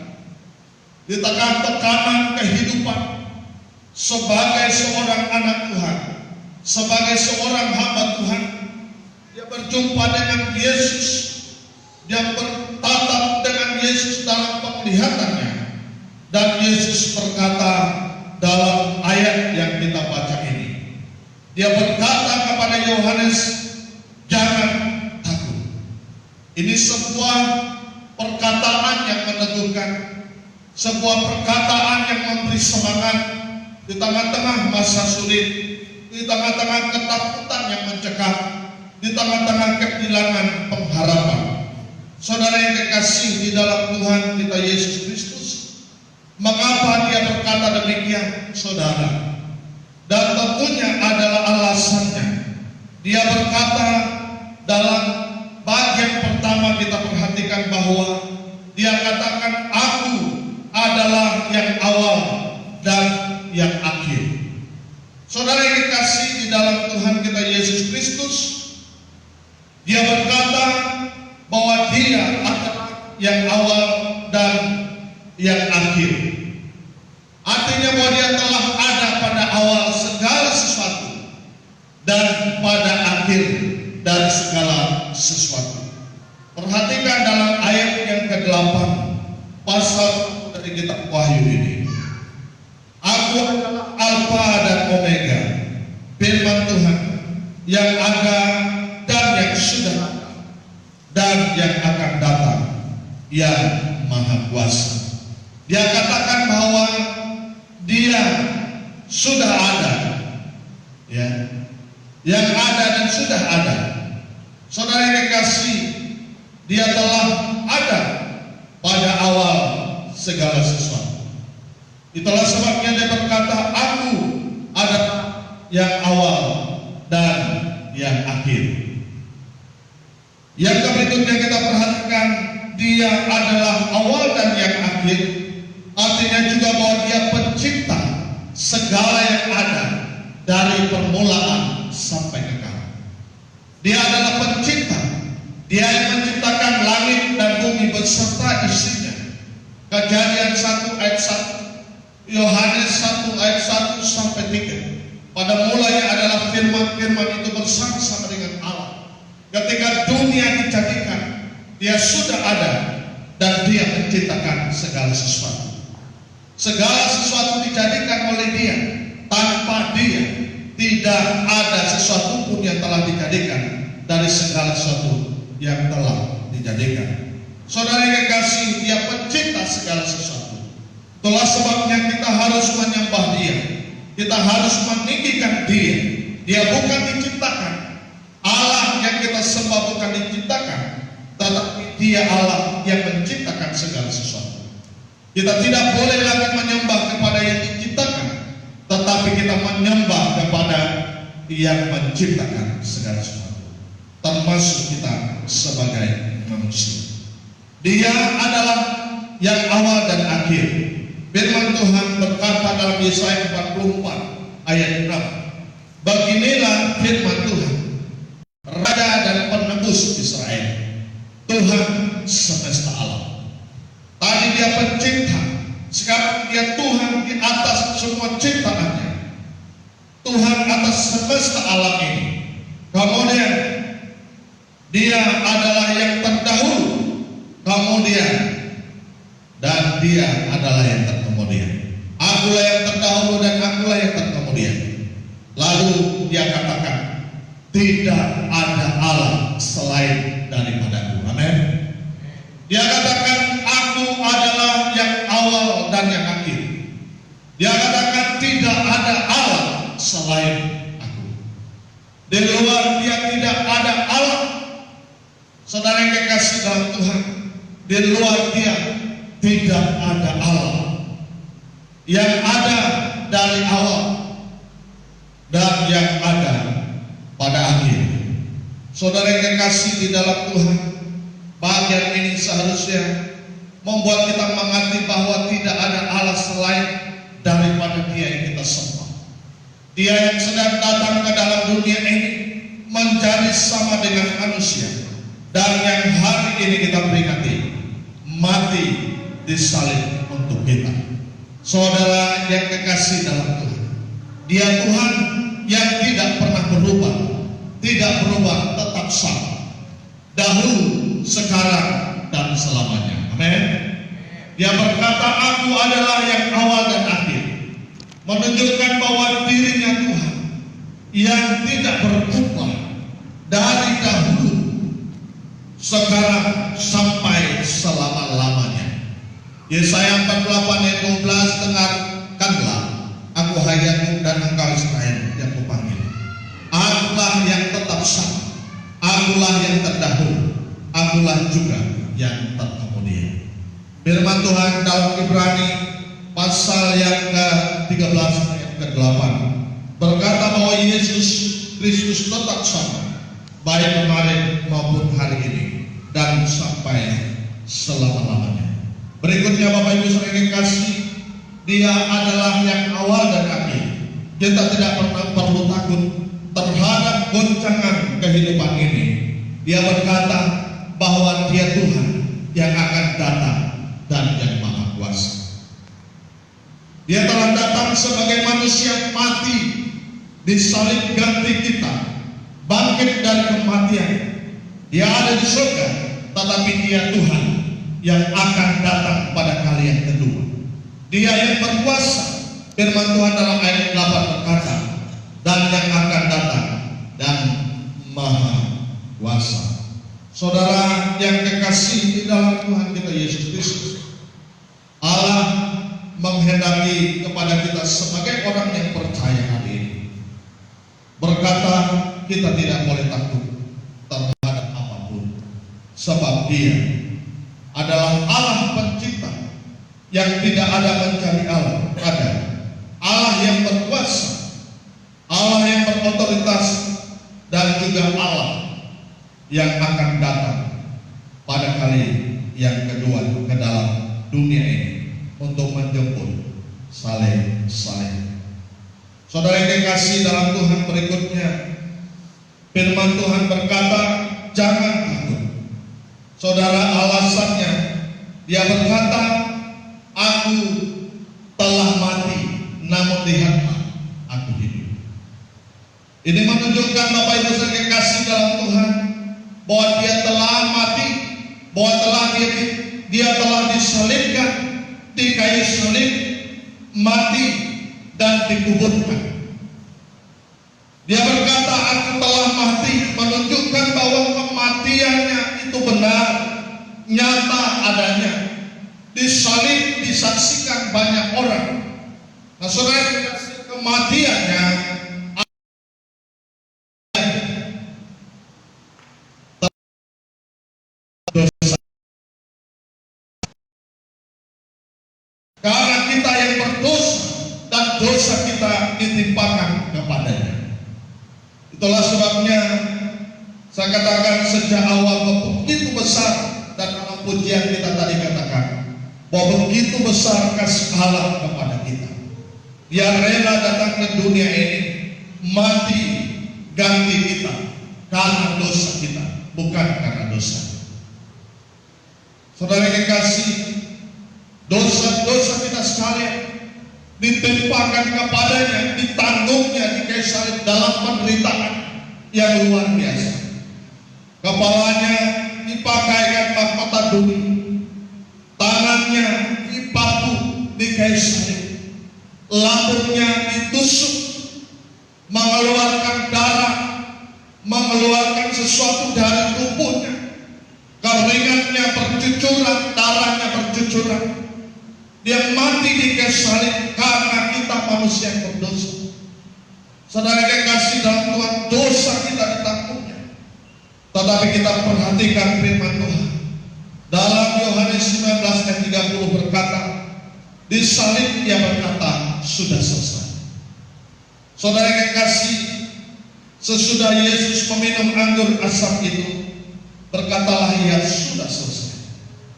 di tengah tekanan kehidupan sebagai seorang anak Tuhan, sebagai seorang hamba Tuhan, dia berjumpa dengan Yesus, dia bertatap dengan Yesus dalam penglihatannya, dan Yesus berkata dalam ayat yang kita baca ini, dia berkata kepada Yohanes, jangan takut. Ini sebuah perkataan yang meneguhkan, sebuah perkataan yang memberi semangat di tengah-tengah masa sulit, di tengah-tengah ketakutan yang mencekam, di tengah-tengah kehilangan pengharapan. Saudara yang kekasih di dalam Tuhan kita Yesus Kristus, mengapa dia berkata demikian, saudara? Dan tentunya adalah alasannya. Dia berkata dalam bagian pertama, kita perhatikan bahwa dia katakan, aku adalah yang awal dan yang akhir. Saudara yang dikasih di dalam Tuhan kita Yesus Kristus, dia berkata bahwa dia adalah yang awal dan yang akhir. Artinya bahwa dia telah ada pada awal segala sesuatu dan pada akhir dari segala sesuatu. Perhatikan dalam ayat yang ke-8 pasal dari kitab Wahyu ini. Aku adalah Alfa dan Omega, firman Tuhan, yang ada dan yang sudah ada dan yang akan datang, yang Maha Kuasa. Dia katakan bahwa dia sudah ada, ya, yang ada dan sudah ada. Saudara yang kekasih, dia telah ada pada awal segala sesuatu. Itulah sebabnya dia berkata, aku adalah yang awal dan yang akhir. Yang berikutnya kita perhatikan, dia adalah awal dan yang akhir. Artinya juga bahwa dia pencipta segala yang ada dari permulaan sampai kekal. Dia adalah pencipta. Dia yang menciptakan langit dan bumi beserta isinya. Kejadian 1 ayat 1, Yohanes 1 ayat 1 sampai 3. Pada mulanya adalah firman-firman itu bersama-sama dengan Allah. Ketika dunia dijadikan, dia sudah ada dan dia menciptakan segala sesuatu. Segala sesuatu dijadikan oleh dia. Tanpa dia tidak ada sesuatu pun yang telah dijadikan dari segala sesuatu yang telah dijadikan. Saudara yang kekasih, dia pencipta segala sesuatu. Itulah sebabnya kita harus menyembah dia. Kita harus meninggikan dia. Dia bukan diciptakan. Allah yang kita sembah bukan diciptakan, tetapi dia Allah yang menciptakan segala sesuatu. Kita tidak boleh lagi menyembah kepada yang diciptakan, tetapi kita menyembah kepada yang menciptakan segala sesuatu, termasuk kita sebagai manusia. Dia adalah yang awal dan akhir. Firman Tuhan berkata dalam Yesaya 44 ayat 6, beginilah firman Tuhan, Raja dan Penebus Israel, Tuhan semesta alam. Tadi dia pencipta, sekarang dia Tuhan di atas semua ciptaannya. Tuhan atas semesta alam ini. Kemudian dia adalah yang terdahulu, kemudian dan dia adalah yang terkemudian. Akulah yang terdahulu dan akulah yang terkemudian. Lalu dia katakan, tidak ada Allah selain daripadaku. Amin. Dia katakan, aku adalah yang awal dan yang akhir. Dia katakan, tidak ada Allah selain aku. Di luar dia tidak ada Allah. Saudara yang kekasih dalam Tuhan, di luar dia tidak ada Allah. Yang ada dari awal dan yang ada pada akhir. Saudara yang kekasih di dalam Tuhan, bagian ini seharusnya membuat kita mengerti bahwa tidak ada Allah selain daripada Dia yang kita sembah. Dia yang sedang datang ke dalam dunia ini menjadi sama dengan manusia, dan yang hari ini kita peringati, mati disalib untuk kita. Saudara yang kekasih dalam Tuhan, Dia Tuhan yang tidak pernah berubah, tidak berubah, tetap sama, dahulu, sekarang, dan selamanya. Amin. Dia berkata, aku adalah yang awal dan akhir, menunjukkan bahwa dirinya Tuhan yang tidak berubah dari dahulu, sekarang, sampai selama-lamanya. Yesaya 48 ayat 12, dengarkanlah, aku hai Yakub dan engkau Israel yang kupanggil. Akulah yang tetap sama, akulah yang terdahulu, akulah juga yang terkemudian. Firman Tuhan dalam Ibrani pasal yang ke-13 ayat ke-8 berkata bahwa Yesus Kristus tetap sama, baik kemarin maupun hari ini dan sampai selama-lamanya. Berikutnya Bapak Ibu saudara yang kasih, Dia adalah yang awal dan akhir. Kita tidak pernah perlu takut terhadap goncangan kehidupan ini. Dia berkata bahwa Dia Tuhan yang akan datang dan yang Maha Kuasa. Dia telah datang sebagai manusia mati, disalib ganti kita, bangkit dari kematian. Dia ada di surga, tetapi Dia Tuhan yang akan datang pada kali yang kedua. Dia yang berkuasa. Firman Tuhan dalam ayat 8 berkata, dan yang akan datang dan Maha Kuasa. Saudara yang kekasih di dalam Tuhan kita Yesus Kristus, Allah menghendaki kepada kita sebagai orang yang percaya hari ini, berkata kita tidak boleh takut terhadap apapun, sebab Dia adalah Allah pencipta yang tidak ada mencari Allah. Ada Allah yang berkuasa, Allah yang berotoritas, dan juga Allah yang akan datang pada kali yang kedua ke dalam dunia ini untuk menjemput saleh-saleh. Saudara yang dikasih dalam Tuhan, berikutnya firman Tuhan berkata, jangan takut. Saudara, alasannya Dia berkata, aku telah mati, namun lihatlah aku hidup. Ini menunjukkan Bapak Ibu saudara yang kasih dalam Tuhan bahwa Dia telah mati, bahwa dia telah disalibkan di kayu salib, mati dan dikuburkan. Dia berkata, aku telah mati, menunjukkan bahwa kematiannya itu benar, nyata adanya. Disalib, disaksikan banyak orang. Nah saudara, kematiannya dosa. Karena kita yang berdosa dan dosa kita ditimpakan kepadanya. Itulah sebabnya saya katakan sejak awal begitu besar, dan dalam pujian kita tadi katakan bahwa begitu besar kasih Allah kepada kita. Dia rela datang ke dunia ini, mati ganti kita karena dosa kita, bukan karena dosa. Saudara yang kasih, dosa-dosa kita sekalian ditimpakan kepadanya, ditanggungnya di kayu salib dalam penderitaan yang luar biasa. Kepalanya dipakaikan mahkota duri, tangannya dipaku di kayu salib, lambungnya ditusuk, mengeluarkan darah, mengeluarkan sesuatu dari tubuhnya, keringatnya bercucuran, darahnya bercucuran. Dia mati di kayu salib karena kita manusia yang berdosa. Saudara yang kasih dalam Tuhan, dosa kita ditanggungnya. Tetapi kita perhatikan firman Tuhan dalam Yohanes 19 ayat 30 berkata, di salib Dia berkata, sudah selesai. Saudara yang kasih, sesudah Yesus meminum anggur asam itu, berkatalah Ia, sudah selesai.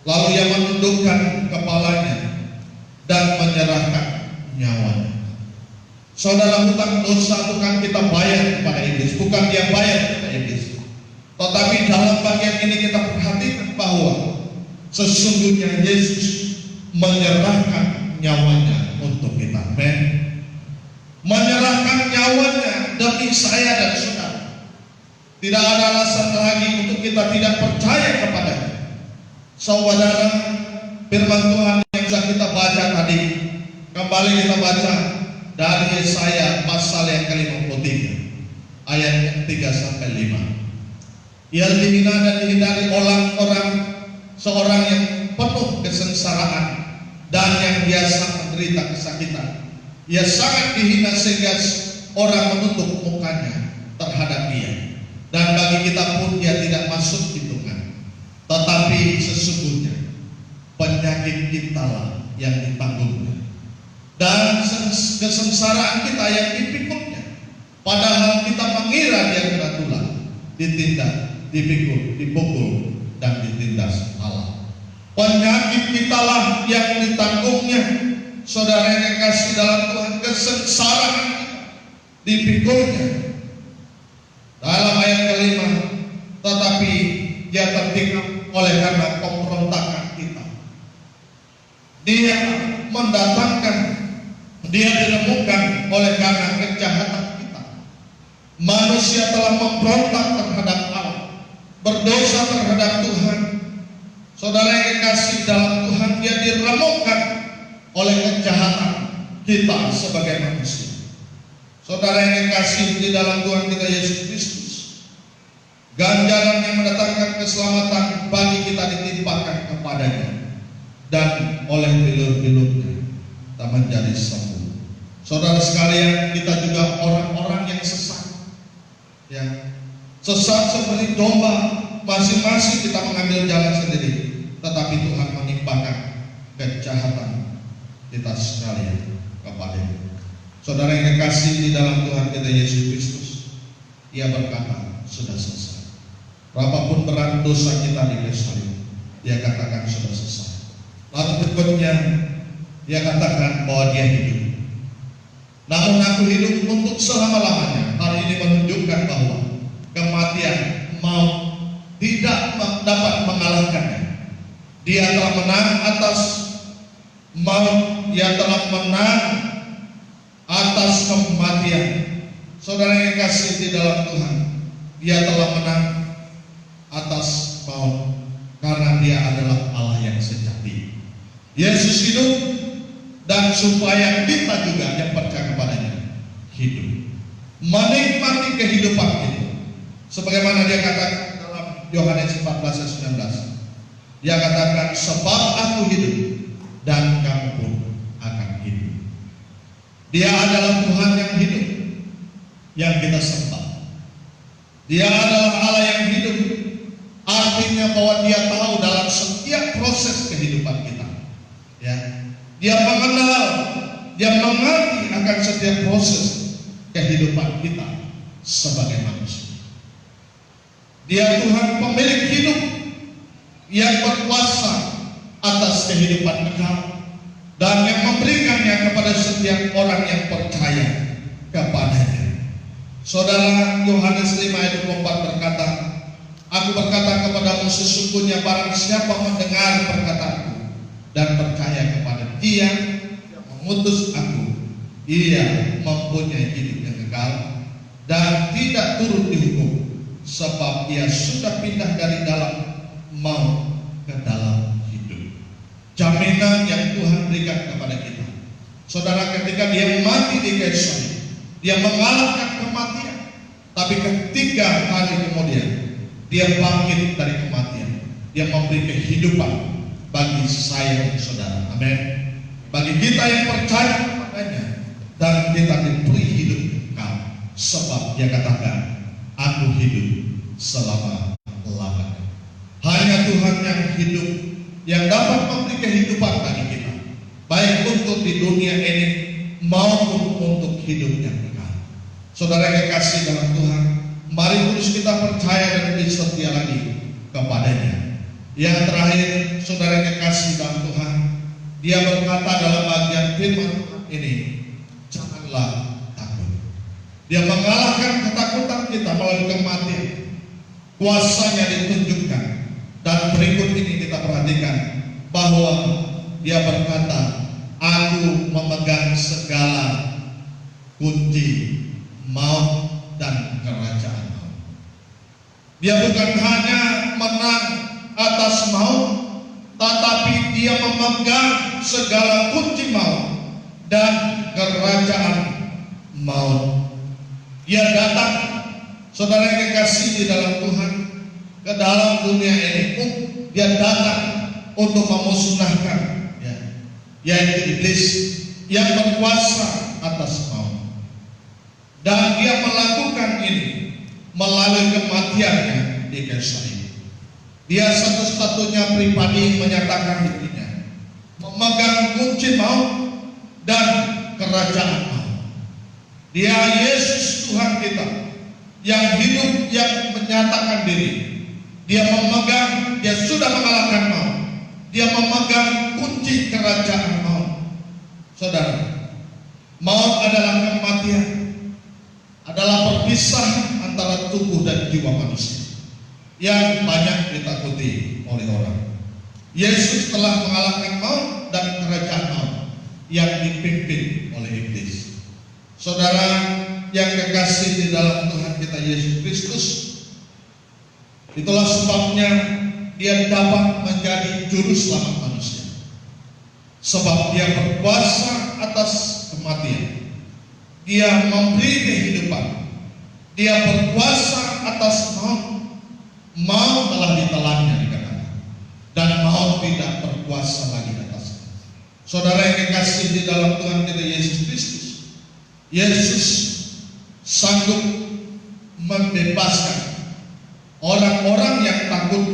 Lalu Ia menundukkan kepalanya dan menyerahkan nyawanya. Saudara, hutang dosa bukan kita bayar kepada iblis, bukan dia bayar kepada iblis. Tetapi dalam bagian ini kita perhatikan bahwa sesungguhnya Yesus menyerahkan nyawanya untuk kita. Amen. Menyerahkan nyawanya demi saya dan saudara. Tidak ada alasan lagi untuk kita tidak percaya kepadanya. Saudara, firman Tuhan yang sudah kita baca tadi, kembali kita baca dari Yesaya pasal yang ke-53 ayat 3 sampai 5. Ia dihina dan dihindari orang-orang, seorang yang penuh kesengsaraan dan yang biasa menderita kesakitan. Ia sangat dihina sehingga orang menutup mukanya terhadap Dia. Dan bagi kita pun Dia tidak masuk hitungan. Tetapi sesungguhnya penyakit kitalah yang ditanggungnya, dan kesengsaraan kita yang dipikulnya. Padahal kita mengira Dia kena tulah, ditindak, dipikul, dipukul, dan ditindas Allah. Penyakit kitalah yang ditanggungnya. Saudara yang kasih dalam Tuhan, kesengsaraan dipikulnya. Dalam ayat kelima, tetapi Dia tertikam oleh karena pemberontakan kita. Dia mendatangkan, Dia diremukkan oleh karena kejahatan kita. Manusia telah memberontak terhadap Allah, berdosa terhadap Tuhan. Saudara yang kasih dalam Tuhan, Dia diremukkan oleh kejahatan kita sebagai manusia. Saudara yang kasih di dalam Tuhan kita Yesus Kristus, ganjaran yang mendatangkan keselamatan bagi kita ditimpakan kepadanya, dan oleh bilur-bilurnya kita menjadi sembuh. Saudara sekalian, kita juga orang-orang yang sesat, ya, sesat seperti domba, masing-masing kita mengambil jalan sendiri, tetapi Tuhan menimpakan kejahatan kita sekalian kepadanya. Saudara yang kasih di dalam Tuhan kita Yesus Kristus, Ia berkata, sudah selesai. Berapapun berat dosa kita di kayu salib, Dia katakan sudah selesai. Lalu berikutnya Dia katakan bahwa Dia hidup. Namun aku hidup untuk selama-lamanya. Hal ini menunjukkan bahwa kematian, maut tidak dapat mengalahkannya. Dia telah menang atas maut, Dia telah menang atas kematian. Saudara yang kasih di dalam Tuhan, Dia telah menang atas maut karena Dia adalah Allah yang sejati. Yesus hidup, dan supaya kita juga yang percaya kepadanya hidup, menikmati kehidupan itu. Sebagaimana Dia katakan dalam Yohanes 14 ayat 19, Dia katakan, sebab aku hidup dan kamu pun akan hidup. Dia adalah Tuhan yang hidup, yang kita sembah. Dia adalah Allah yang hidup, artinya bahwa Dia tahu dalam setiap proses kehidupan kita, ya, Dia mengenal, Dia mengerti akan setiap proses kehidupan kita sebagai manusia. Dia Tuhan pemilik hidup yang berkuasa atas kehidupan engkau dan yang memberikannya kepada setiap orang yang percaya kepadanya. Saudara, Yohanes 5 ayat 24 berkata, aku berkata kepadamu, sesungguhnya barang siapa mendengar dan percaya kepada Dia yang mengutus aku, ia mempunyai hidup yang kekal dan tidak turut dihukum, sebab ia sudah pindah dari dalam maut ke dalam hidup. Jaminan yang Tuhan berikan kepada kita. Saudara, ketika dia mati di kayu salib, dia mengalahkan kematian. Tapi ketika hari kemudian dia bangkit dari kematian, dia memberi kehidupan bagi saya dan saudara. Amin. Bagi kita yang percaya kepadanya, dan kita diberi hidup kekal, sebab dia katakan, aku hidup selama-lamanya. Hanya Tuhan yang hidup, yang dapat memberi kehidupan bagi kita, baik untuk di dunia ini maupun untuk hidup yang kekal. Saudara yang kekasih dalam Tuhan, mari terus kita percaya dan lebih setia lagi kepadanya. Yang terakhir, saudara yang kekasih dalam Tuhan, dia berkata dalam bagian firman ini, janganlah takut. Dia mengalahkan ketakutan kita melalui kematian. Kuasanya ditunjukkan. Dan berikut ini kita perhatikan bahwa dia berkata, aku memegang segala kunci maut dan kerajaan maut. Dia bukan hanya menang atas maut, tetapi dia memegang segala kunci maut dan kerajaan maut. Dia datang, saudara yang kekasih di dalam Tuhan, ke dalam dunia ini. Dia datang untuk memusnahkan, yaitu iblis yang berkuasa atas maut. Dan dia melakukan ini melalui kematiannya di kayu salib. Dia satu-satunya pribadi yang menyatakan dirinya memegang kunci maut dan kerajaan maut. Dia Yesus Tuhan kita yang hidup, yang menyatakan diri. Dia memegang, dia sudah mengalahkan maut. Dia memegang kunci kerajaan maut. Saudara, maut adalah kematian, adalah perpisahan antara tubuh dan jiwa manusia yang banyak ditakuti oleh orang. Yesus telah mengalahkan maut dan kerajaan maut yang dipimpin oleh iblis. Saudara yang kekasih di dalam Tuhan kita Yesus Kristus, itulah sebabnya dia dapat menjadi juru selamat manusia. Sebab dia berkuasa atas kematian. Dia memberi kehidupan. Dia berkuasa atas maut. Maut telah ditelannya dikatakan. Dan maut tidak berkuasa lagi atasnya. Saudara yang kekasih di dalam Tuhan kita Yesus Kristus, Yesus sanggup membebaskan orang-orang yang takut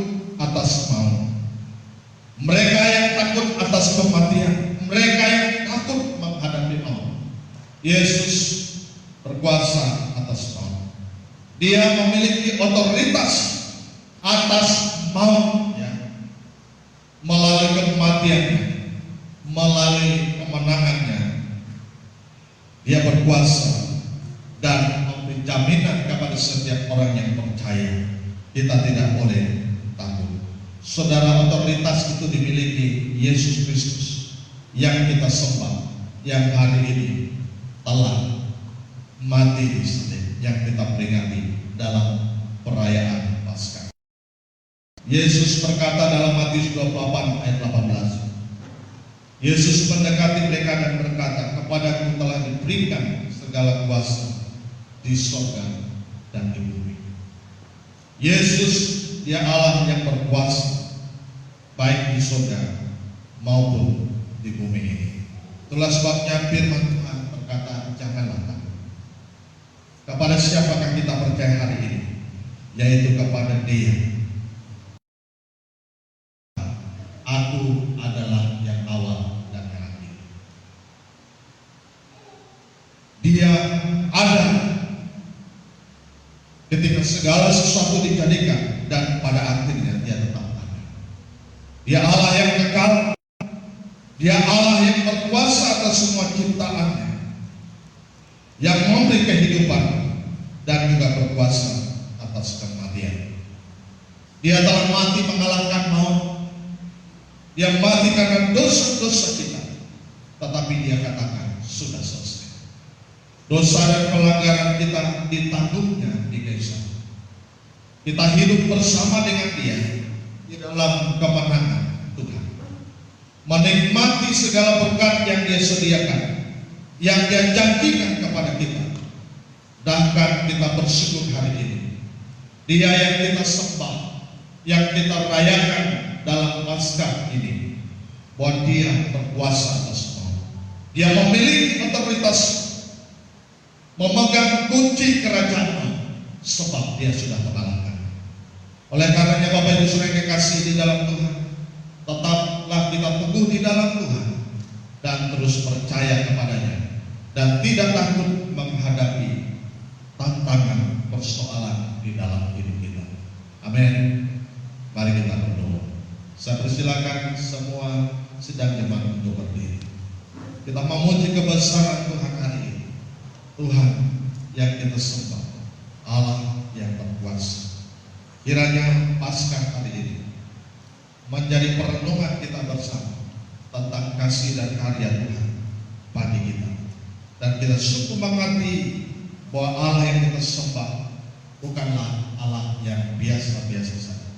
atas maut, mereka yang takut atas kematian, mereka yang takut menghadapi maut. Yesus berkuasa atas maut. Dia memiliki otoritas atas maut, melalui kematiannya, melalui kemenangannya. Dia berkuasa dan memberi jaminan kepada setiap orang yang percaya. Kita tidak boleh takut. Saudara, otoritas itu dimiliki Yesus Kristus yang kita sembah, yang hari ini telah mati di salib, yang kita peringati dalam perayaan Paskah. Yesus berkata dalam Matius 28 ayat 18, Yesus mendekati mereka dan berkata, kepadaku telah diberikan segala kuasa di surga dan di bumi. Yesus, dia Allah yang berkuasa baik di surga maupun di bumi ini. Itulah sebabnya firman Tuhan berkata, janganlah takut. Kepada siapakah kita percaya hari ini? Yaitu kepada Dia. Aku adalah yang awal dan yang akhir. Dia ada ketika segala sesuatu dijadikan, dan pada akhirnya dia tetap ada. Dia Allah yang kekal. Dia Allah yang berkuasa atas semua ciptaannya, yang memberi kehidupan dan juga berkuasa atas kematian. Dia telah mati mengalahkan maut. yang mati karena dosa-dosa kita, tetapi dia katakan sudah selesai. Dosa dan pelanggaran kita ditanggungnya di Kaisar. Kita hidup bersama dengan dia di dalam kemenangan Tuhan, menikmati segala berkat yang dia sediakan, yang dia janjikan kepada kita. Bahkan kita bersyukur hari ini, dia yang kita sembah, yang kita rayakan dalam Paskah ini, bahwa dia berkuasa atas semua. Dia memiliki otoritas, memegang kunci kerajaan, sebab dia sudah mengalahkan. Oleh karenanya Bapak Ibu Saudara yang kekasih di dalam Tuhan, tetaplah kita teguh di dalam Tuhan dan terus percaya kepadanya, dan tidak takut menghadapi tantangan persoalan di dalam hidup kita. Amin. Mari kita berdoa. Saya persilakan semua sidang jemaat untuk berdiri. Kita memuji kebesaran Tuhan hari ini. Tuhan yang kita sembah, Allah yang berkuasa. Kiranya Paskah hari ini menjadi perenungan kita bersama tentang kasih dan karya Tuhan bagi kita, dan kita sungguh mengerti bahwa Allah yang kita sembah bukanlah Allah yang biasa-biasa saja,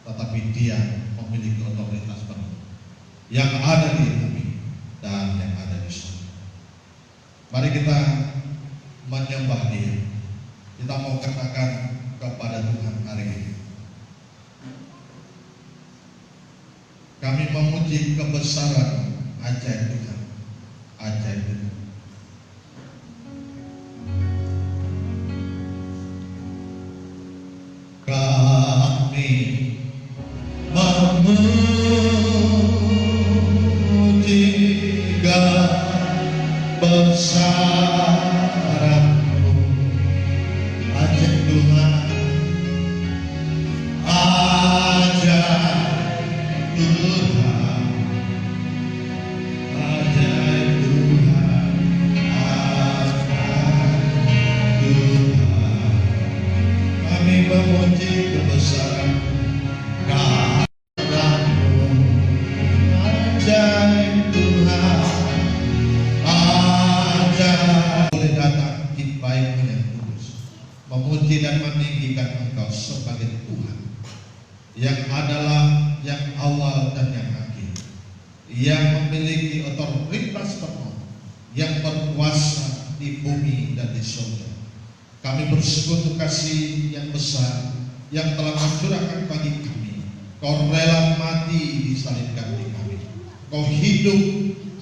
tetapi Dia memiliki otoritas penuh yang ada di bumi dan yang ada di surga. Mari kita menyembah Dia. Kita mau katakan kepada Tuhan hari ini, kami memuji kebesaran ajaib Tuhan, ajaib Tuhan. Kami memuji kebesaran-Mu, ajaib Tuhan, ajaib Tuhan, ajaib Tuhan, ajaib Tuhan. Kami memuji kebesaran karya-Mu, ajaib Tuhan, ajaib. Boleh datang di baik-Mu yang kudus, memuji dan meninggikan Engkau sebagai Tuhan yang adalah yang awal dan yang akhir, yang memiliki otoritas penuh, yang berkuasa di bumi dan di surga. Kami bersyukur untuk kasih yang besar yang telah Kau curahkan bagi kami. Kau rela mati di salib ganti kami. Kau hidup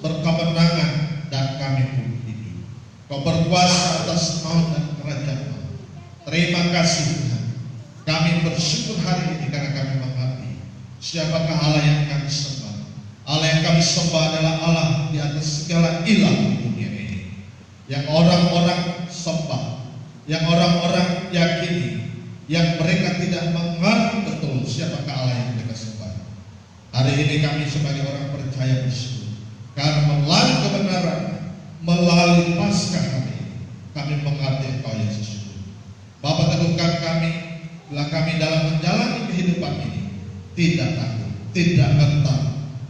berkemenangan dan kami pun hidup. Kau berkuasa atas maut dan kerajaan maut. Terima kasih Tuhan. Kami bersyukur hari ini karena kami mengerti siapakah Allah yang kami sembah. Allah yang kami sembah adalah Allah di atas segala ilah di dunia ini, yang orang-orang sembah, yang orang-orang yakini, yang mereka tidak mengerti betul siapakah Allah yang mereka sembah. Hari ini kami sebagai orang percaya bersyukur karena melalui kebenaran, melalui Paskah hari ini, kami mengerti Engkau yang sesungguhnya. Bapa, teguhkan kami bila kami dalam menjalani kehidupan ini tidak takut, tidak gentar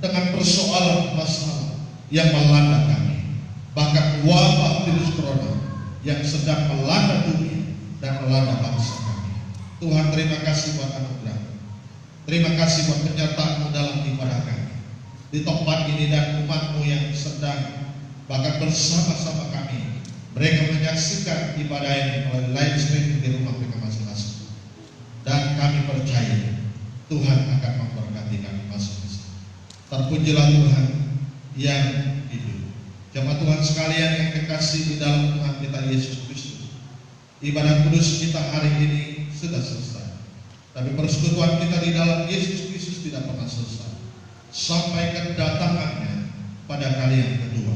dengan persoalan masalah yang melanda kami, bahkan wabah virus corona yang sedang melanda dunia dan melanda bangsa kami. Tuhan, terima kasih buat anugerah, terima kasih buat penyertaan-Mu dalam ibadah kami di tempat ini dan umat-Mu yang sedang bahkan bersama-sama kami mereka menyaksikan ibadah ini melalui live streaming di rumah mereka masing-masing. Dan kami percaya Tuhan akan memberkati kami masing-masing. Terpujilah Tuhan yang hidup. Jemaat Tuhan sekalian yang kekasih di dalam Tuhan kita Yesus Kristus, ibadah kudus kita hari ini sudah selesai. Tapi persekutuan kita di dalam Yesus Kristus tidak pernah selesai sampai kedatangannya pada kali yang kedua.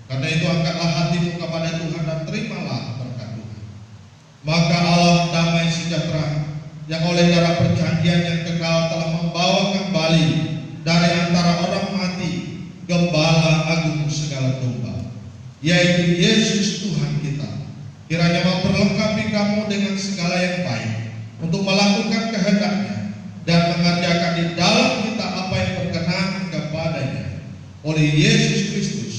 Karena itu angkatlah hatimu kepada Tuhan dan terimalah berkat Tuhan. Maka Allah damai sejahtera yang oleh darah perjanjian yang kekal telah membawa kembali dari antara orang mati Gembala Agung segala domba, yaitu Yesus Tuhan kita, kiranya memperlengkapi kamu dengan segala yang baik untuk melakukan kehendak-Nya dan mengerjakan di dalam kita apa yang berkenan kepada oleh Yesus Kristus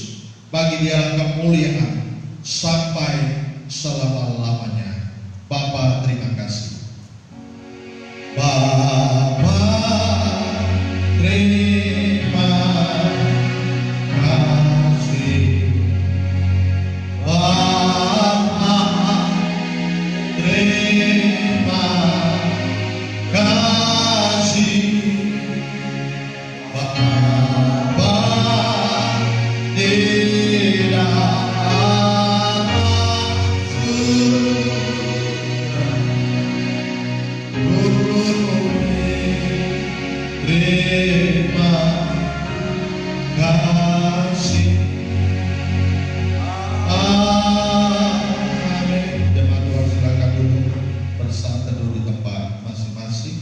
bagi Dia kemuliaan sampai selama-lamanya. Bapa, terima kasih. Bapa, terima kasih. Bapa, terima kasih. Bapa, tidak terima kasih. Amin. Jemaat Tuhan, silakan duduk bersama teduh di tempat masing-masing.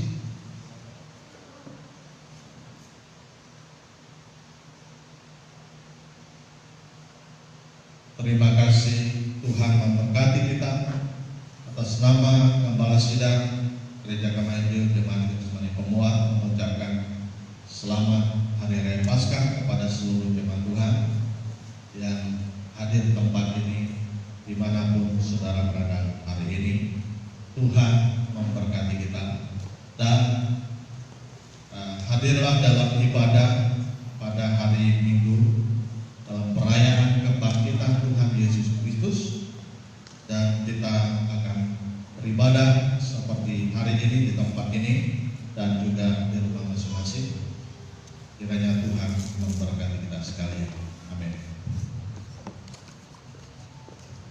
Terima kasih Tuhan memberkati kita. Atas nama Gembala Sidang Gereja Kemahiu Jemaat Getsemani Pemuat mengucapkan selamat Hari Raya Paskah kepada seluruh jemaat Tuhan yang hadir di tempat ini dimanapun saudara berada hari ini. Tuhan